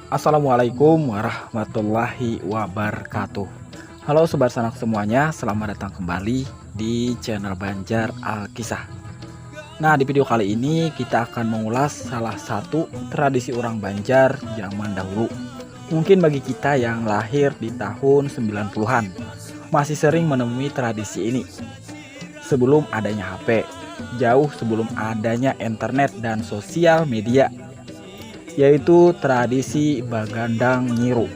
Assalamualaikum warahmatullahi wabarakatuh. Halo Sobat Sanak semuanya, selamat datang kembali di channel Banjar Alkisah. Nah, di video kali ini kita akan mengulas salah satu tradisi orang Banjar zaman dahulu. Mungkin bagi kita yang lahir di tahun 90-an masih sering menemui tradisi ini. Sebelum adanya HP, jauh sebelum adanya internet dan sosial media, yaitu tradisi Bagandang Nyiru.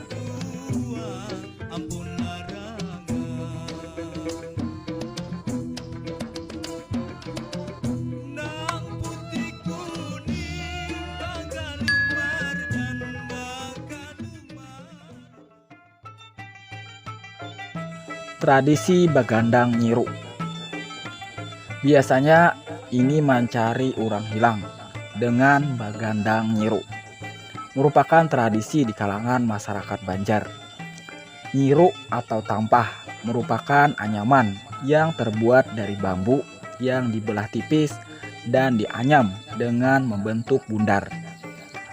Tradisi Bagandang Nyiru biasanya ini mencari orang hilang dengan Bagandang Nyiru, merupakan tradisi di kalangan masyarakat Banjar. Nyiru atau tampah merupakan anyaman yang terbuat dari bambu yang dibelah tipis dan dianyam dengan membentuk bundar.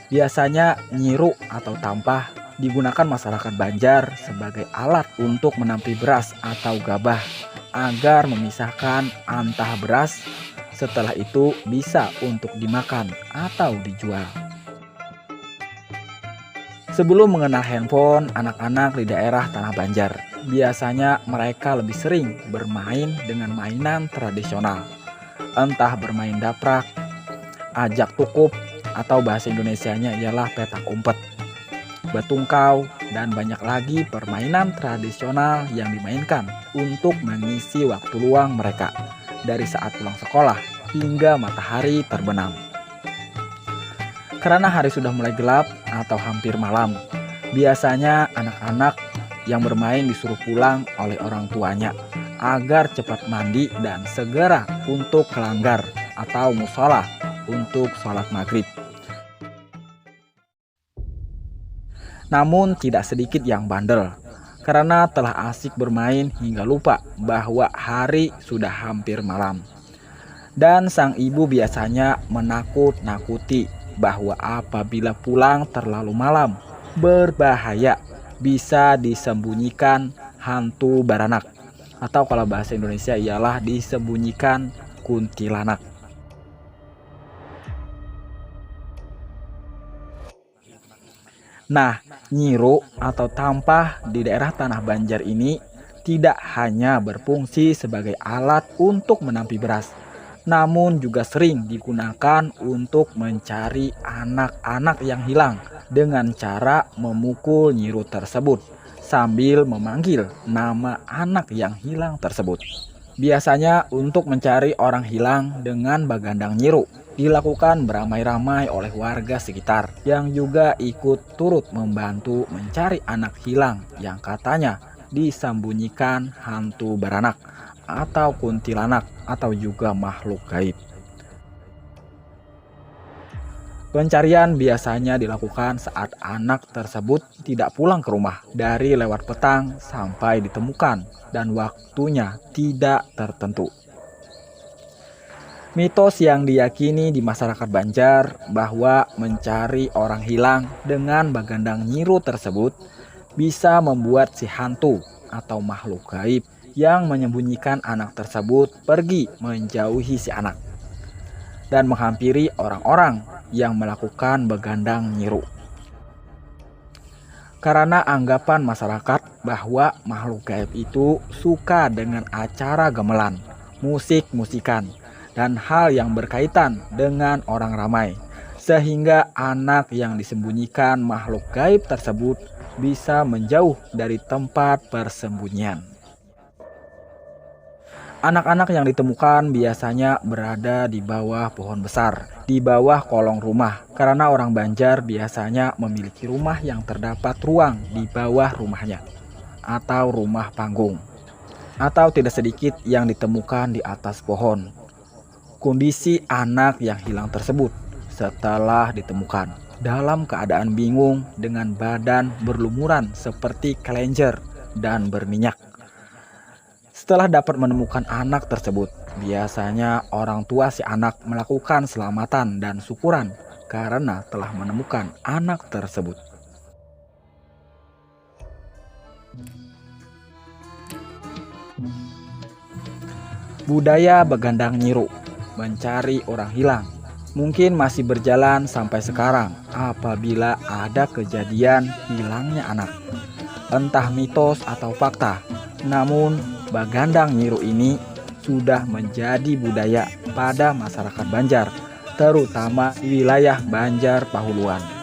Biasanya nyiru atau tampah digunakan masyarakat Banjar sebagai alat untuk menampi beras atau gabah agar memisahkan antah beras. Setelah itu bisa untuk dimakan atau dijual. Sebelum mengenal handphone, anak-anak di daerah Tanah Banjar biasanya mereka lebih sering bermain dengan mainan tradisional, entah bermain daprak, ajak tukup, atau bahasa Indonesianya ialah petak umpet, betungkau, dan banyak lagi permainan tradisional yang dimainkan untuk mengisi waktu luang mereka dari saat pulang sekolah hingga matahari terbenam. Karena hari sudah mulai gelap atau hampir malam, biasanya anak-anak yang bermain disuruh pulang oleh orang tuanya agar cepat mandi dan segera untuk ke langgar atau musola untuk sholat maghrib. Namun tidak sedikit yang bandel karena telah asik bermain hingga lupa bahwa hari sudah hampir malam. Dan sang ibu biasanya menakut-nakuti bahwa apabila pulang terlalu malam berbahaya, bisa disembunyikan hantu baranak, atau kalau bahasa Indonesia ialah disembunyikan kuntilanak. Nah, nyiru atau tampah di daerah Tanah Banjar ini tidak hanya berfungsi sebagai alat untuk menampi beras, namun juga sering digunakan untuk mencari anak-anak yang hilang dengan cara memukul nyiru tersebut sambil memanggil nama anak yang hilang tersebut. Biasanya untuk mencari orang hilang dengan Bagandang Nyiru dilakukan beramai-ramai oleh warga sekitar yang juga ikut turut membantu mencari anak hilang yang katanya disembunyikan hantu baranak atau kuntilanak atau juga makhluk gaib. Pencarian biasanya dilakukan saat anak tersebut tidak pulang ke rumah dari lewat petang sampai ditemukan dan waktunya tidak tertentu. Mitos yang diyakini di masyarakat Banjar bahwa mencari orang hilang dengan Bagandang Nyiru tersebut bisa membuat si hantu atau makhluk gaib yang menyembunyikan anak tersebut pergi menjauhi si anak dan menghampiri orang-orang yang melakukan Bagandang Nyiru. Karena anggapan masyarakat bahwa makhluk gaib itu suka dengan acara gamelan, musik-musikan, dan hal yang berkaitan dengan orang ramai, sehingga anak yang disembunyikan makhluk gaib tersebut bisa menjauh dari tempat persembunyian. Anak-anak yang ditemukan biasanya berada di bawah pohon besar, di bawah kolong rumah, karena orang Banjar biasanya memiliki rumah yang terdapat ruang di bawah rumahnya, atau rumah panggung, atau tidak sedikit yang ditemukan di atas pohon. Kondisi anak yang hilang tersebut setelah ditemukan dalam keadaan bingung dengan badan berlumuran seperti kelenjar dan berminyak. Setelah dapat menemukan anak tersebut, biasanya orang tua si anak melakukan selamatan dan syukuran karena telah menemukan anak tersebut. Budaya Bagandang Nyiru mencari orang hilang mungkin masih berjalan sampai sekarang apabila ada kejadian hilangnya anak. Entah mitos atau fakta, namun Bagandang Nyiru ini sudah menjadi budaya pada masyarakat Banjar, terutama di wilayah Banjar Pahuluan.